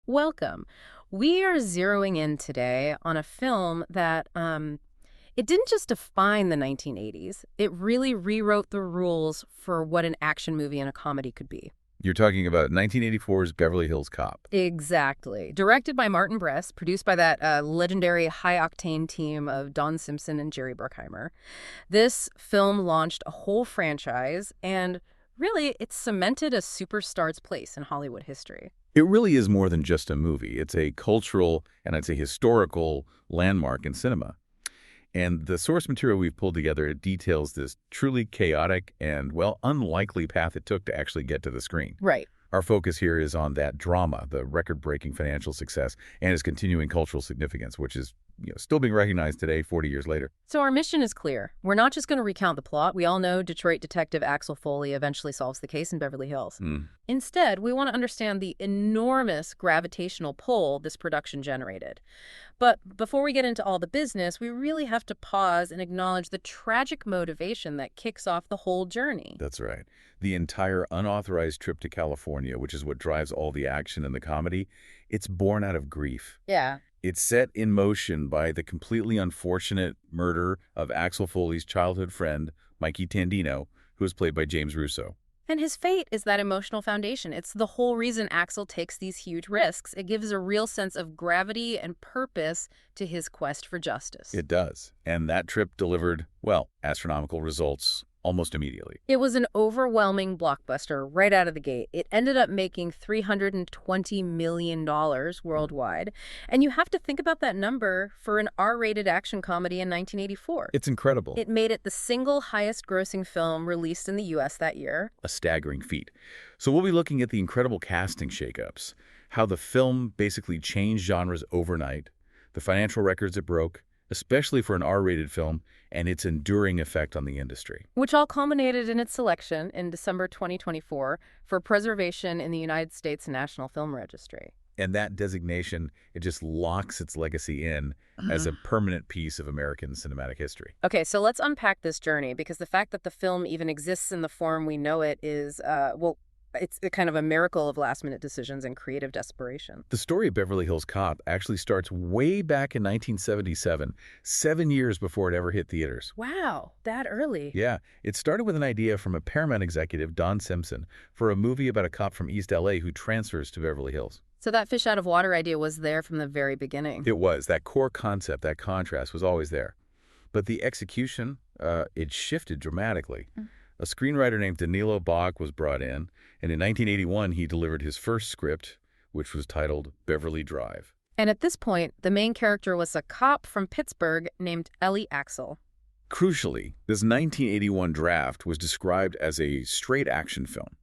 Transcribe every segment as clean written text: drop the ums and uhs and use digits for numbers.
Welcome. We are zeroing in today on a film that it didn't just define the 1980s. It really rewrote the rules for what an action movie and a comedy could be. You're talking about 1984's Beverly Hills Cop. Exactly. Directed by Martin Brest, produced by that legendary high-octane team of Don Simpson and Jerry Bruckheimer. This film launched a whole franchise, and really, it cemented a superstar's place in Hollywood history. It really is more than just a movie. It's a cultural and I'd say historical landmark in cinema. And the source material we've pulled together details this truly chaotic and, well, unlikely path it took to actually get to the screen. Right. Our focus here is on that drama, the record-breaking financial success, and its continuing cultural significance, which is still being recognized today, 40 years later. So our mission is clear. We're not just going to recount the plot. We all know Detroit detective Axel Foley eventually solves the case in Beverly Hills. Instead, we want to understand the enormous gravitational pull this production generated. But before we get into all the business, we really have to pause and acknowledge the tragic motivation that kicks off the whole journey. That's right. The entire unauthorized trip to California, which is what drives all the action and the comedy, it's born out of grief. Yeah. It's set in motion by the completely unfortunate murder of Axel Foley's childhood friend, Mikey Tandino, who is played by James Russo. And his fate is that emotional foundation. It's the whole reason Axel takes these huge risks. It gives a real sense of gravity and purpose to his quest for justice. It does. And that trip delivered, well, astronomical results almost immediately. It was an overwhelming blockbuster right out of the gate. It ended up making $320 million worldwide. And you have to think about that number for an R-rated action comedy in 1984. It's incredible. It made it the single highest grossing film released in the U.S. that year. A staggering feat. So we'll be looking at the incredible casting shakeups, how the film basically changed genres overnight, the financial records it broke, especially for an R-rated film, and its enduring effect on the industry. Which all culminated in its selection in December 2024 for preservation in the United States National Film Registry. And that designation, it just locks its legacy in as a permanent piece of American cinematic history. Okay, so let's unpack this journey, because the fact that the film even exists in the form we know it is, it's a kind of a miracle of last-minute decisions and creative desperation. The story of Beverly Hills Cop actually starts way back in 1977, 7 years before it ever hit theaters. Wow, that early. Yeah, it started with an idea from a Paramount executive, Don Simpson, for a movie about a cop from East L.A. who transfers to Beverly Hills. So that fish-out-of-water idea was there from the very beginning. It was. That core concept, that contrast was always there. But the execution, it shifted dramatically. A screenwriter named Danilo Bach was brought in, and in 1981 he delivered his first script, which was titled Beverly Drive. And at this point, the main character was a cop from Pittsburgh named Ellie Axel. Crucially, this 1981 draft was described as a straight action film.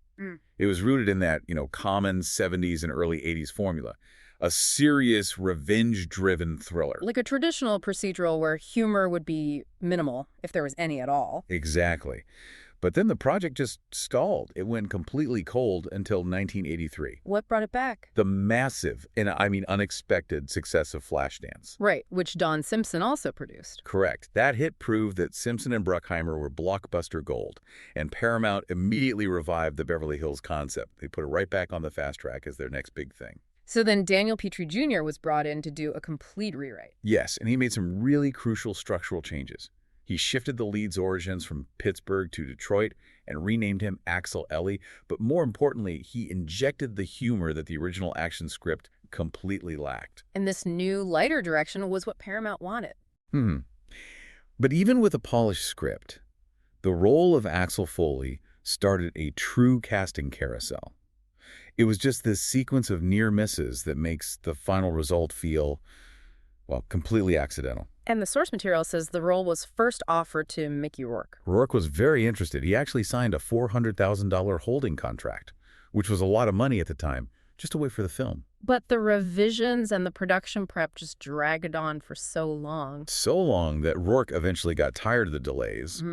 It was rooted in that, common 70s and early 80s formula, a serious revenge-driven thriller. Like a traditional procedural where humor would be minimal, if there was any at all. Exactly. But then the project just stalled. It went completely cold until 1983. What brought it back? The massive, and I mean unexpected, success of Flashdance. Right, which Don Simpson also produced. Correct. That hit proved that Simpson and Bruckheimer were blockbuster gold, and Paramount immediately revived the Beverly Hills concept. They put it right back on the fast track as their next big thing. So then Daniel Petrie Jr. was brought in to do a complete rewrite. Yes, and he made some really crucial structural changes. He shifted the lead's origins from Pittsburgh to Detroit and renamed him Axel Ellie, but more importantly, he injected the humor that the original action script completely lacked. And this new, lighter direction was what Paramount wanted. But even with a polished script, the role of Axel Foley started a true casting carousel. It was just this sequence of near misses that makes the final result feel, well, completely accidental. And the source material says the role was first offered to Mickey Rourke. Rourke was very interested. He actually signed a $400,000 holding contract, which was a lot of money at the time, just to wait for the film. But the revisions and the production prep just dragged on for so long. So long that Rourke eventually got tired of the delays,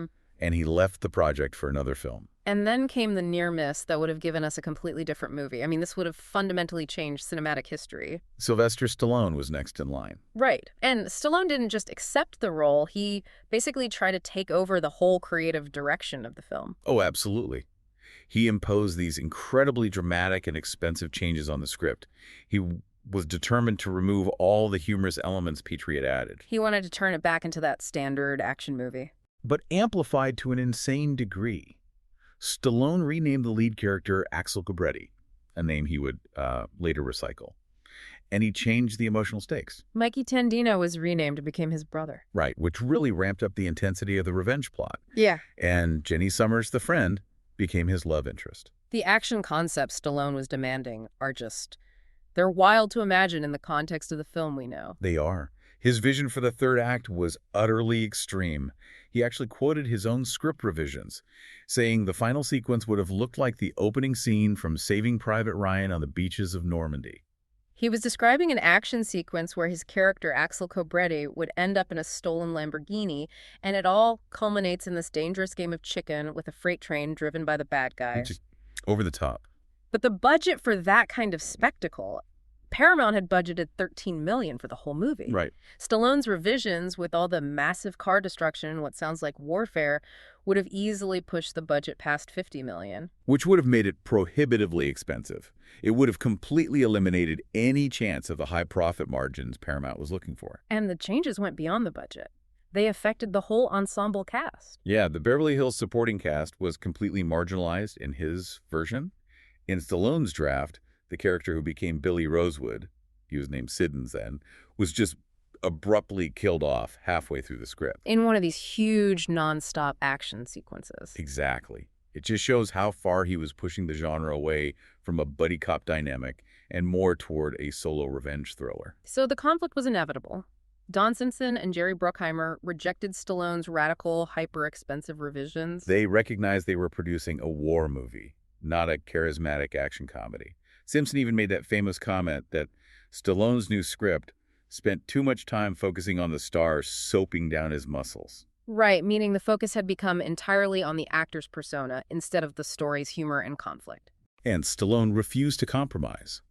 and he left the project for another film. And then came the near miss that would have given us a completely different movie. I mean, this would have fundamentally changed cinematic history. Sylvester Stallone was next in line. Right. And Stallone didn't just accept the role. He basically tried to take over the whole creative direction of the film. Oh, absolutely. He imposed these incredibly dramatic and expensive changes on the script. He was determined to remove all the humorous elements Petrie had added, He wanted to turn it back into that standard action movie. but amplified to an insane degree. Stallone renamed the lead character Axel Cobretti, a name he would later recycle, and he changed the emotional stakes. Mikey Tandino was renamed and became his brother. Right, which really ramped up the intensity of the revenge plot. Yeah. And Jenny Summers, the friend, became his love interest. The action concepts Stallone was demanding are they're wild to imagine in the context of the film we know. They are. His vision for the third act was utterly extreme. He actually quoted his own script revisions, saying the final sequence would have looked like the opening scene from Saving Private Ryan on the beaches of Normandy. He was describing an action sequence where his character, Axel Cobretti, would end up in a stolen Lamborghini, and it all culminates in this dangerous game of chicken with a freight train driven by the bad guy. Just over the top. But the budget for that kind of spectacle, Paramount had budgeted $13 million for the whole movie. Right. Stallone's revisions, with all the massive car destruction and what sounds like warfare, would have easily pushed the budget past $50 million. Which would have made it prohibitively expensive. It would have completely eliminated any chance of the high profit margins Paramount was looking for. And the changes went beyond the budget. They affected the whole ensemble cast. Yeah, the Beverly Hills supporting cast was completely marginalized in his version. In Stallone's draft, the character who became Billy Rosewood, he was named Siddons then, was just abruptly killed off halfway through the script. In one of these huge non-stop action sequences. Exactly. It just shows how far he was pushing the genre away from a buddy cop dynamic and more toward a solo revenge thriller. So the conflict was inevitable. Don Simpson and Jerry Bruckheimer rejected Stallone's radical, hyper-expensive revisions. They recognized they were producing a war movie, not a charismatic action comedy. Simpson even made that famous comment that Stallone's new script spent too much time focusing on the star soaping down his muscles. Right, meaning the focus had become entirely on the actor's persona instead of the story's humor and conflict. And Stallone refused to compromise.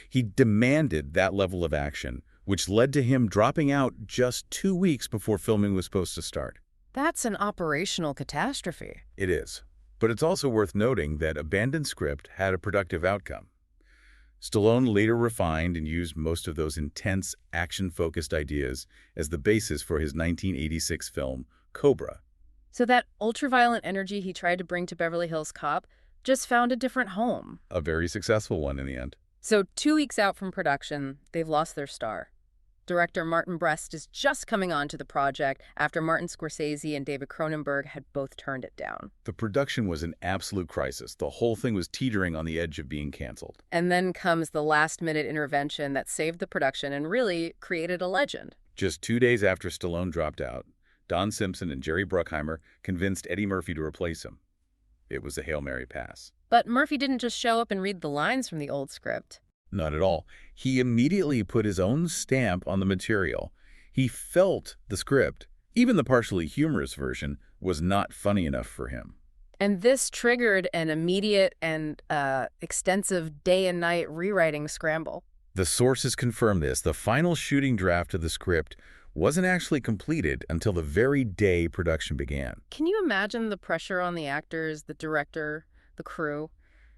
He demanded that level of action, which led to him dropping out just 2 weeks before filming was supposed to start. That's an operational catastrophe. It is. But it's also worth noting that abandoned script had a productive outcome. Stallone later refined and used most of those intense, action-focused ideas as the basis for his 1986 film, Cobra. So that ultraviolet energy he tried to bring to Beverly Hills Cop just found a different home. A very successful one in the end. So 2 weeks out from production, they've lost their star. Director Martin Brest is just coming on to the project after Martin Scorsese and David Cronenberg had both turned it down. The production was an absolute crisis. The whole thing was teetering on the edge of being canceled. And then comes the last-minute intervention that saved the production and really created a legend. Just 2 days after Stallone dropped out, Don Simpson and Jerry Bruckheimer convinced Eddie Murphy to replace him. It was a Hail Mary pass. But Murphy didn't just show up and read the lines from the old script. Not at all. He immediately put his own stamp on the material. He felt the script. Even the partially humorous version was not funny enough for him. And this triggered an immediate and extensive day and night rewriting scramble. The sources confirm this. The final shooting draft of the script wasn't actually completed until the very day production began. Can you imagine the pressure on the actors, the director, the crew,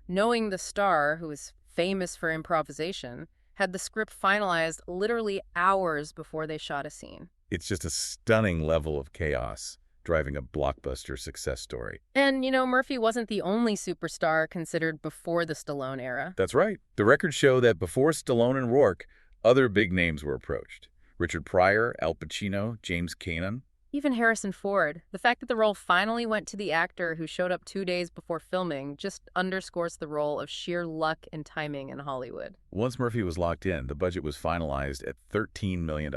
knowing the star, who is famous for improvisation, had the script finalized literally hours before they shot a scene? It's just a stunning level of chaos driving a blockbuster success story. And, you know, Murphy wasn't the only superstar considered before the Stallone era. That's right. The records show that before Stallone and Rourke, other big names were approached. Richard Pryor, Al Pacino, James Caan. Even Harrison Ford. The fact that the role finally went to the actor who showed up 2 days before filming just underscores the role of sheer luck and timing in Hollywood. Once Murphy was locked in, the budget was finalized at $13 million.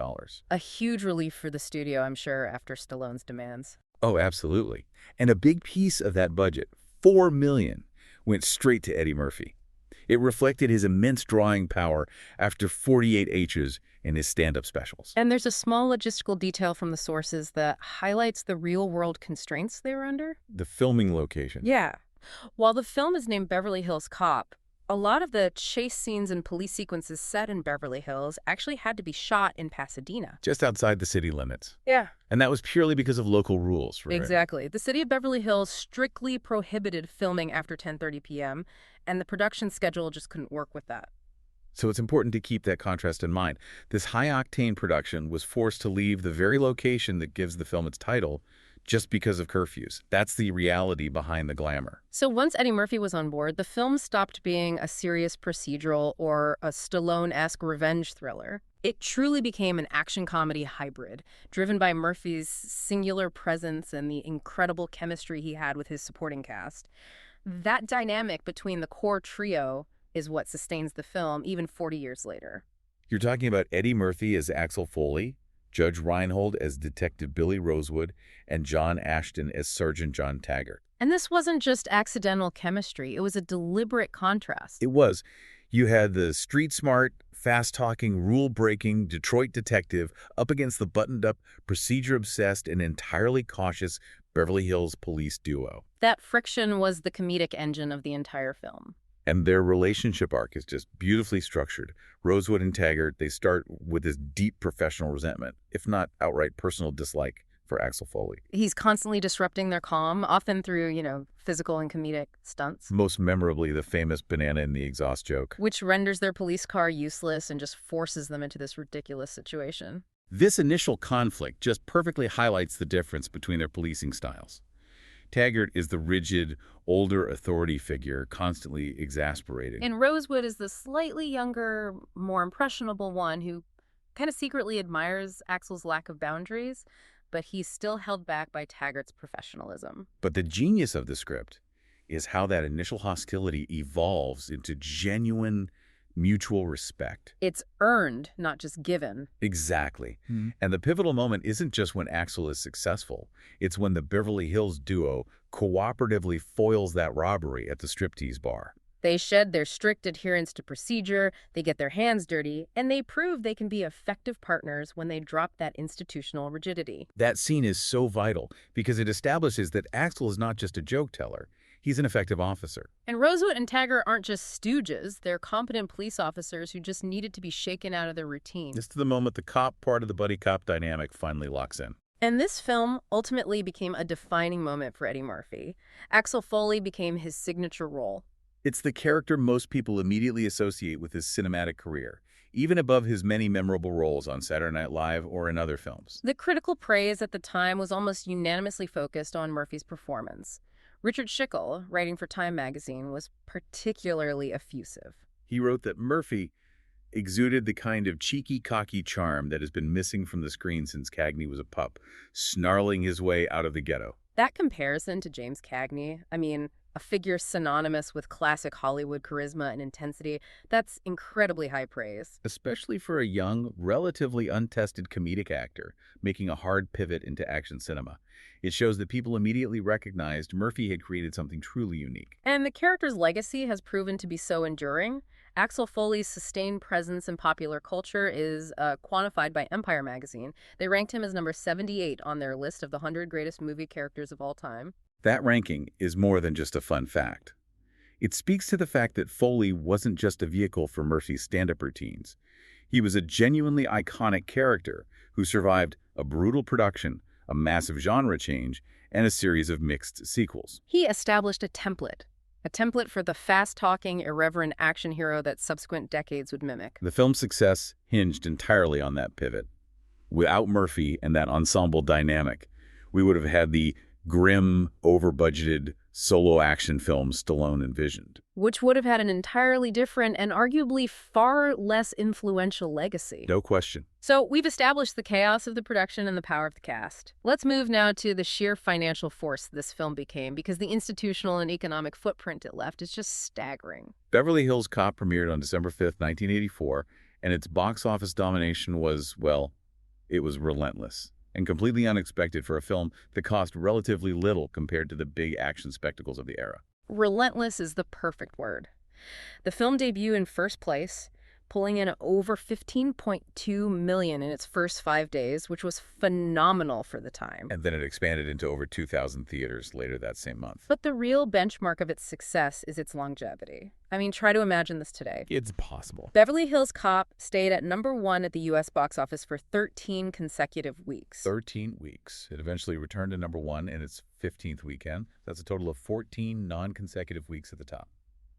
A huge relief for the studio, I'm sure, after Stallone's demands. Oh, absolutely. And a big piece of that budget, $4 million, went straight to Eddie Murphy. It reflected his immense drawing power after 48 H's in his stand-up specials. And there's a small logistical detail from the sources that highlights the real-world constraints they were under. The filming location. Yeah. While the film is named Beverly Hills Cop, a lot of the chase scenes and police sequences set in Beverly Hills actually had to be shot in Pasadena. Just outside the city limits. Yeah. And that was purely because of local rules, right? Exactly. The city of Beverly Hills strictly prohibited filming after 10:30 p.m., and the production schedule just couldn't work with that. So it's important to keep that contrast in mind. This high-octane production was forced to leave the very location that gives the film its title just because of curfews. That's the reality behind the glamour. So once Eddie Murphy was on board, the film stopped being a serious procedural or a Stallone-esque revenge thriller. It truly became an action comedy hybrid, driven by Murphy's singular presence and the incredible chemistry he had with his supporting cast. That dynamic between the core trio is what sustains the film even 40 years later. You're talking about Eddie Murphy as Axel Foley, Judge Reinhold as Detective Billy Rosewood, and John Ashton as Sergeant John Taggart. And this wasn't just accidental chemistry. It was a deliberate contrast. It was. You had the street-smart, fast-talking, rule-breaking Detroit detective up against the buttoned-up, procedure-obsessed, and entirely cautious Beverly Hills police duo. That friction was the comedic engine of the entire film. And their relationship arc is just beautifully structured. Rosewood and Taggart, they start with this deep professional resentment, if not outright personal dislike for Axel Foley. He's constantly disrupting their calm, often through, physical and comedic stunts. Most memorably, the famous banana in the exhaust joke. Which renders their police car useless and just forces them into this ridiculous situation. This initial conflict just perfectly highlights the difference between their policing styles. Taggart is the rigid, older authority figure, constantly exasperated. And Rosewood is the slightly younger, more impressionable one who kind of secretly admires Axel's lack of boundaries, but he's still held back by Taggart's professionalism. But the genius of the script is how that initial hostility evolves into genuine mutual respect. It's earned, not just given. Exactly. And the pivotal moment isn't just when Axel is successful. It's when the Beverly Hills duo cooperatively foils that robbery at the striptease bar. They shed their strict adherence to procedure, they get their hands dirty, and they prove they can be effective partners when they drop that institutional rigidity. That scene is so vital because it establishes that Axel is not just a joke teller. He's an effective officer. And Rosewood and Taggart aren't just stooges. They're competent police officers who just needed to be shaken out of their routine. This is the moment the cop part of the buddy cop dynamic finally locks in. And this film ultimately became a defining moment for Eddie Murphy. Axel Foley became his signature role. It's the character most people immediately associate with his cinematic career, even above his many memorable roles on Saturday Night Live or in other films. The critical praise at the time was almost unanimously focused on Murphy's performance. Richard Schickel, writing for Time magazine, was particularly effusive. He wrote that Murphy exuded the kind of cheeky, cocky charm that has been missing from the screen since Cagney was a pup, snarling his way out of the ghetto. That comparison to James Cagney, a figure synonymous with classic Hollywood charisma and intensity, that's incredibly high praise. Especially for a young, relatively untested comedic actor making a hard pivot into action cinema. It shows that people immediately recognized Murphy had created something truly unique. And the character's legacy has proven to be so enduring. Axel Foley's sustained presence in popular culture is quantified by Empire magazine. They ranked him as number 78 on their list of the 100 greatest movie characters of all time. That ranking is more than just a fun fact. It speaks to the fact that Foley wasn't just a vehicle for Murphy's stand-up routines. He was a genuinely iconic character who survived a brutal production, a massive genre change, and a series of mixed sequels. He established a template for the fast-talking, irreverent action hero that subsequent decades would mimic. The film's success hinged entirely on that pivot. Without Murphy and that ensemble dynamic, we would have had the grim, over-budgeted solo action film Stallone envisioned. Which would have had an entirely different and arguably far less influential legacy. No question. So we've established the chaos of the production and the power of the cast. Let's move now to the sheer financial force this film became, because the institutional and economic footprint it left is just staggering. Beverly Hills Cop premiered on December 5th, 1984, and its box office domination was, well, it was relentless and completely unexpected for a film that cost relatively little compared to the big action spectacles of the era. Relentless is the perfect word. The film debuted in first place, pulling in over $15.2 million in its first 5 days, which was phenomenal for the time. And then it expanded into over 2,000 theaters later that same month. But the real benchmark of its success is its longevity. Try to imagine this today. It's possible. Beverly Hills Cop stayed at #1 at the U.S. box office for 13 consecutive weeks. 13 weeks. It eventually returned to #1 in its 15th weekend. That's a total of 14 non-consecutive weeks at the top.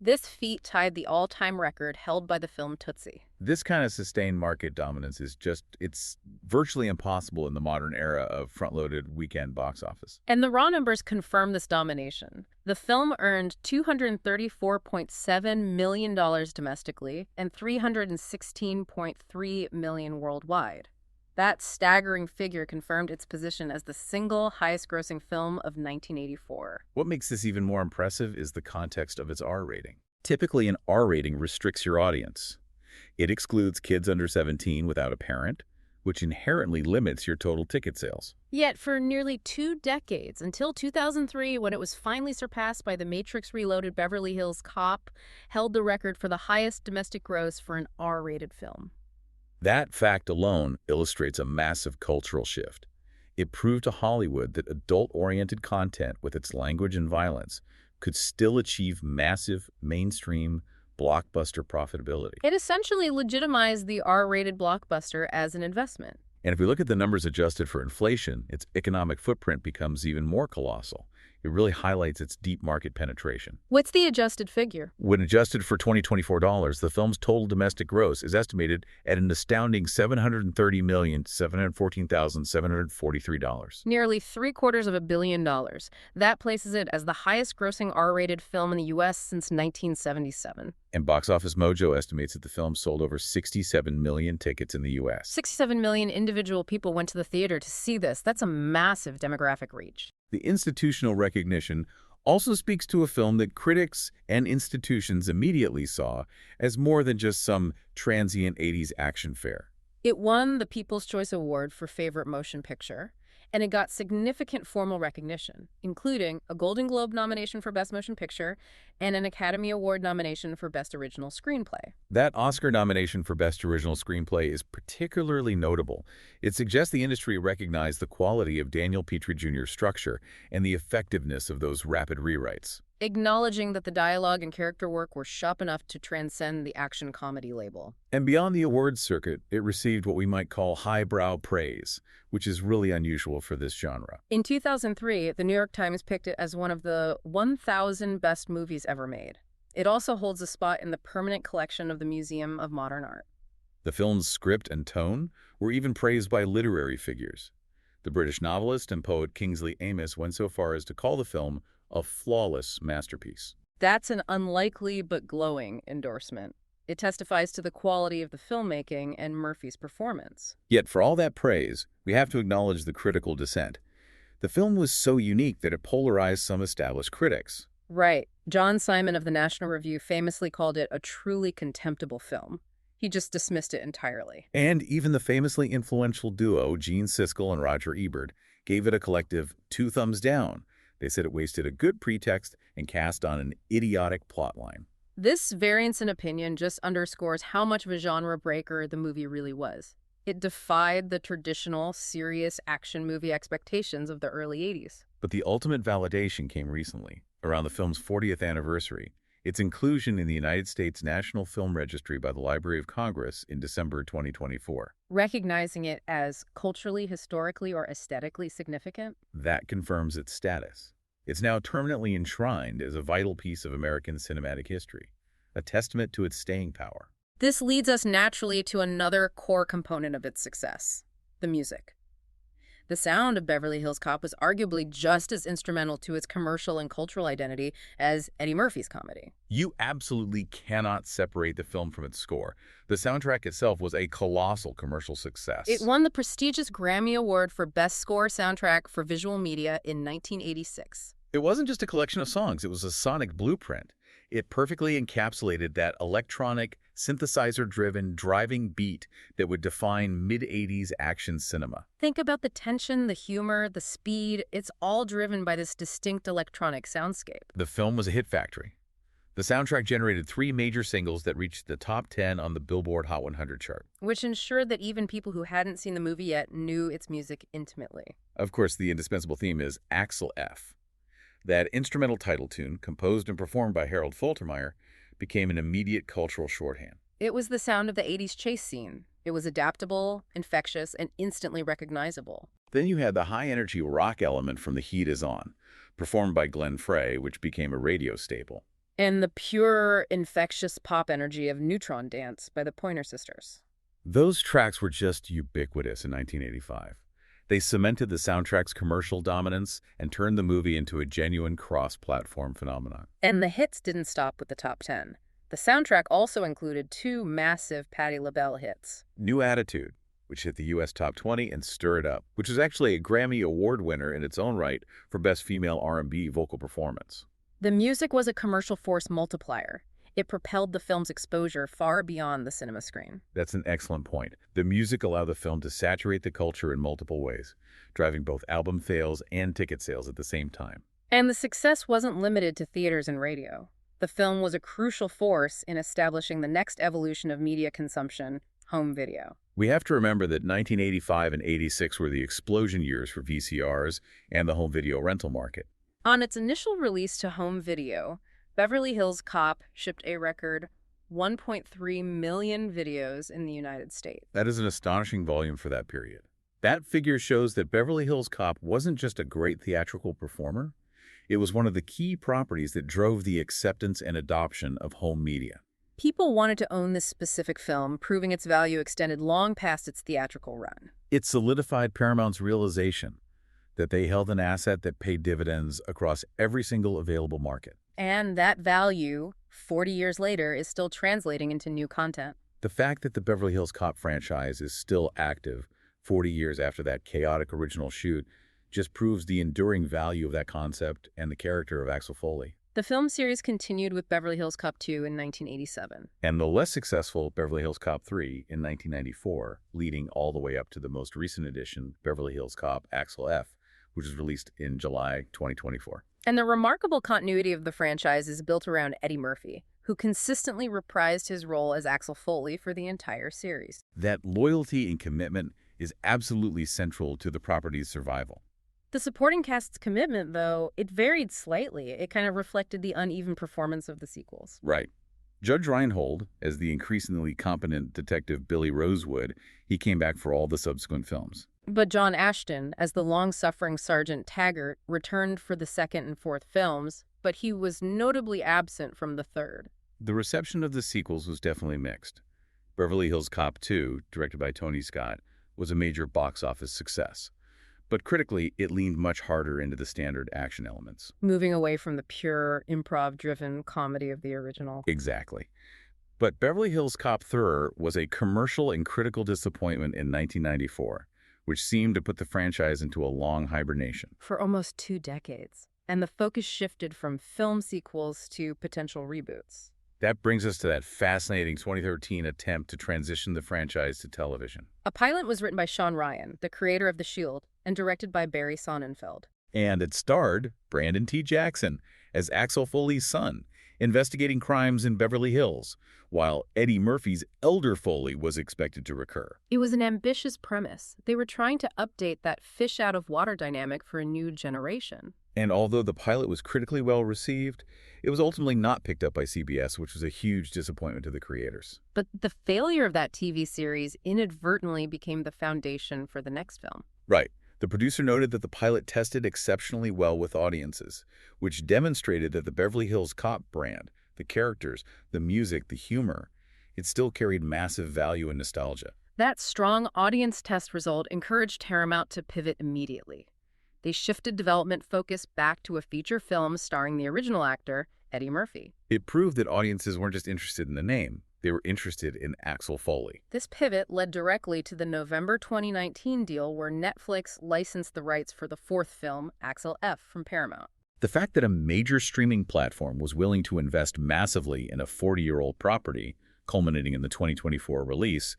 This feat tied the all-time record held by the film Tootsie. This kind of sustained market dominance it's virtually impossible in the modern era of front-loaded weekend box office. And the raw numbers confirm this domination. The film earned $234.7 million domestically and $316.3 million worldwide. That staggering figure confirmed its position as the single highest-grossing film of 1984. What makes this even more impressive is the context of its R rating. Typically, an R rating restricts your audience. It excludes kids under 17 without a parent, which inherently limits your total ticket sales. Yet for nearly 2 decades, until 2003, when it was finally surpassed by The Matrix Reloaded, Beverly Hills Cop held the record for the highest domestic gross for an R-rated film. That fact alone illustrates a massive cultural shift. It proved to Hollywood that adult-oriented content with its language and violence could still achieve massive, mainstream, blockbuster profitability. It essentially legitimized the R-rated blockbuster as an investment. And if we look at the numbers adjusted for inflation, its economic footprint becomes even more colossal. It really highlights its deep market penetration. What's the adjusted figure? When adjusted for 2024 dollars, the film's total domestic gross is estimated at an astounding $730,714,743. Nearly $750 million. That places it as the highest-grossing R-rated film in the U.S. since 1977. And Box Office Mojo estimates that the film sold over 67 million tickets in the U.S. 67 million individual people went to the theater to see this. That's a massive demographic reach. The institutional recognition also speaks to a film that critics and institutions immediately saw as more than just some transient 80s action fare. It won the People's Choice Award for Favorite Motion Picture, and it got significant formal recognition, including a Golden Globe nomination for Best Motion Picture and an Academy Award nomination for Best Original Screenplay. That Oscar nomination for Best Original Screenplay is particularly notable. It suggests the industry recognized the quality of Daniel Petrie Jr.'s structure and the effectiveness of those rapid rewrites, acknowledging that the dialogue and character work were sharp enough to transcend the action comedy label. And beyond the awards circuit, it received what we might call highbrow praise, which is really unusual for this genre. In 2003, the New York Times picked it as one of the 1,000 best movies ever made. It also holds a spot in the permanent collection of the Museum of Modern Art. The film's script and tone were even praised by literary figures. The British novelist and poet Kingsley Amis went so far as to call the film a flawless masterpiece. That's an unlikely but glowing endorsement. It testifies to the quality of the filmmaking and Murphy's performance. Yet for all that praise, we have to acknowledge the critical dissent. The film was so unique that it polarized some established critics. Right. John Simon of the National Review famously called it a truly contemptible film. He just dismissed it entirely. And even the famously influential duo, Gene Siskel and Roger Ebert, gave it a collective 2 thumbs down. They said it wasted a good pretext and cast on an idiotic plotline. This variance in opinion just underscores how much of a genre breaker the movie really was. It defied the traditional, serious action movie expectations of the early 80s. But the ultimate validation came recently, around the film's 40th anniversary. Its inclusion in the United States National Film Registry by the Library of Congress in December 2024. Recognizing it as culturally, historically, or aesthetically significant? That confirms its status. It's now permanently enshrined as a vital piece of American cinematic history, a testament to its staying power. This leads us naturally to another core component of its success, the music. The sound of Beverly Hills Cop was arguably just as instrumental to its commercial and cultural identity as Eddie Murphy's comedy. You absolutely cannot separate the film from its score. The soundtrack itself was a colossal commercial success. It won the prestigious Grammy Award for Best Score Soundtrack for Visual Media in 1986. It wasn't just a collection of songs, it was a sonic blueprint. It perfectly encapsulated that electronic, synthesizer-driven, driving beat that would define mid-80s action cinema. Think about the tension, the humor, the speed. It's all driven by this distinct electronic soundscape. The film was a hit factory. The soundtrack generated 3 major singles that reached the top 10 on the Billboard Hot 100 chart, which ensured that even people who hadn't seen the movie yet knew its music intimately. Of course, the indispensable theme is Axel F. That instrumental title tune, composed and performed by Harold Faltermeyer, became an immediate cultural shorthand. It was the sound of the 80s chase scene. It was adaptable, infectious, and instantly recognizable. Then you had the high-energy rock element from The Heat Is On, performed by Glenn Frey, which became a radio staple. And the pure, infectious pop energy of Neutron Dance by the Pointer Sisters. Those tracks were just ubiquitous in 1985. They cemented the soundtrack's commercial dominance and turned the movie into a genuine cross-platform phenomenon. And the hits didn't stop with the top 10. The soundtrack also included two massive Patti LaBelle hits. New Attitude, which hit the U.S. Top 20, and Stir It Up, which is actually a Grammy Award winner in its own right for Best Female R&B Vocal Performance. The music was a commercial force multiplier. It propelled the film's exposure far beyond the cinema screen. That's an excellent point. The music allowed the film to saturate the culture in multiple ways, driving both album sales and ticket sales at the same time. And the success wasn't limited to theaters and radio. The film was a crucial force in establishing the next evolution of media consumption, home video. We have to remember that 1985 and 86 were the explosion years for VCRs and the home video rental market. On its initial release to home video, Beverly Hills Cop shipped a record 1.3 million videos in the United States. That is an astonishing volume for that period. That figure shows that Beverly Hills Cop wasn't just a great theatrical performer. It was one of the key properties that drove the acceptance and adoption of home media. People wanted to own this specific film, proving its value extended long past its theatrical run. It solidified Paramount's realization that they held an asset that paid dividends across every single available market. And that value, 40 years later, is still translating into new content. The fact that the Beverly Hills Cop franchise is still active 40 years after that chaotic original shoot just proves the enduring value of that concept and the character of Axel Foley. The film series continued with Beverly Hills Cop 2 in 1987. And the less successful Beverly Hills Cop 3 in 1994, leading all the way up to the most recent edition, Beverly Hills Cop Axel F, which was released in July 2024. And the remarkable continuity of the franchise is built around Eddie Murphy, who consistently reprised his role as Axel Foley for the entire series. That loyalty and commitment is absolutely central to the property's survival. The supporting cast's commitment, though, it varied slightly. It kind of reflected the uneven performance of the sequels. Right. Judge Reinhold, as the increasingly competent detective Billy Rosewood, he came back for all the subsequent films. But John Ashton, as the long-suffering Sergeant Taggart, returned for the second and fourth films, but he was notably absent from the third. The reception of the sequels was definitely mixed. Beverly Hills Cop 2, directed by Tony Scott, was a major box office success. But critically, it leaned much harder into the standard action elements. Moving away from the pure, improv-driven comedy of the original. Exactly. But Beverly Hills Cop 3 was a commercial and critical disappointment in 1994, which seemed to put the franchise into a long hibernation. For almost 2 decades. And the focus shifted from film sequels to potential reboots. That brings us to that fascinating 2013 attempt to transition the franchise to television. A pilot was written by Sean Ryan, the creator of The Shield, and directed by Barry Sonnenfeld. And it starred Brandon T. Jackson as Axel Foley's son, investigating crimes in Beverly Hills, while Eddie Murphy's elder Foley was expected to recur. It was an ambitious premise. They were trying to update that fish-out-of-water dynamic for a new generation. And although the pilot was critically well received, it was ultimately not picked up by CBS, which was a huge disappointment to the creators. But the failure of that TV series inadvertently became the foundation for the next film. Right. The producer noted that the pilot tested exceptionally well with audiences, which demonstrated that the Beverly Hills Cop brand, the characters, the music, the humor, it still carried massive value and nostalgia. That strong audience test result encouraged Paramount to pivot immediately. They shifted development focus back to a feature film starring the original actor, Eddie Murphy. It proved that audiences weren't just interested in the name. They were interested in Axel Foley. This pivot led directly to the November 2019 deal where Netflix licensed the rights for the fourth film, Axel F, from Paramount. The fact that a major streaming platform was willing to invest massively in a 40-year-old property, culminating in the 2024 release,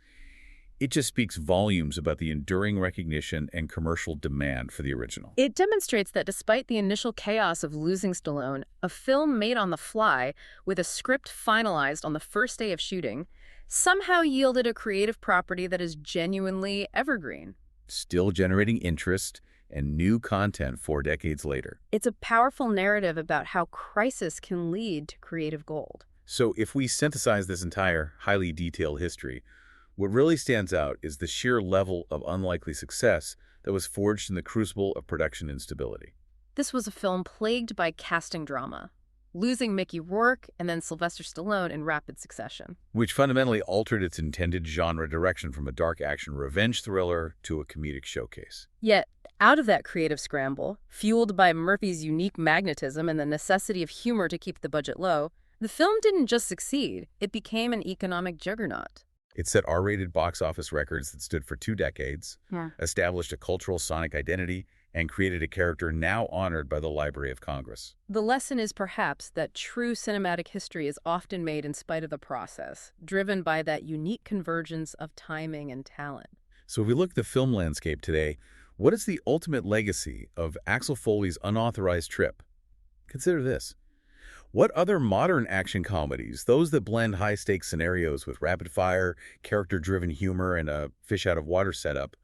it just speaks volumes about the enduring recognition and commercial demand for the original. It demonstrates that despite the initial chaos of losing Stallone, a film made on the fly with a script finalized on the first day of shooting somehow yielded a creative property that is genuinely evergreen. Still generating interest and new content 4 decades later. It's a powerful narrative about how crisis can lead to creative gold. So if we synthesize this entire highly detailed history, what really stands out is the sheer level of unlikely success that was forged in the crucible of production instability. This was a film plagued by casting drama. losing Mickey Rourke and then Sylvester Stallone in rapid succession. which fundamentally altered its intended genre direction from a dark action revenge thriller to a comedic showcase. Yet, out of that creative scramble, fueled by Murphy's unique magnetism and the necessity of humor to keep the budget low, the film didn't just succeed, it became an economic juggernaut. It set R-rated box office records that stood for 2 decades, Yeah. established a cultural sonic identity, and created a character now honored by the Library of Congress. The lesson is perhaps that true cinematic history is often made in spite of the process, driven by that unique convergence of timing and talent. So if we look at the film landscape today, what is the ultimate legacy of Axel Foley's unauthorized trip? Consider this. What other modern action comedies, those that blend high-stakes scenarios with rapid-fire, character-driven humor and a fish-out-of-water setup,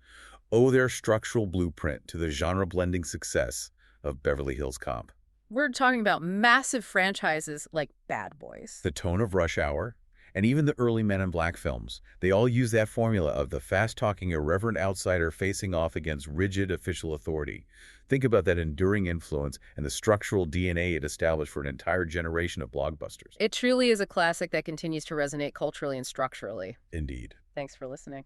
owe their structural blueprint to the genre-blending success of Beverly Hills Cop? We're talking about massive franchises like Bad Boys. The tone of Rush Hour, and even the early Men in Black films, they all use that formula of the fast-talking, irreverent outsider facing off against rigid official authority. Think about that enduring influence and the structural DNA it established for an entire generation of blockbusters. It truly is a classic that continues to resonate culturally and structurally. Indeed. Thanks for listening.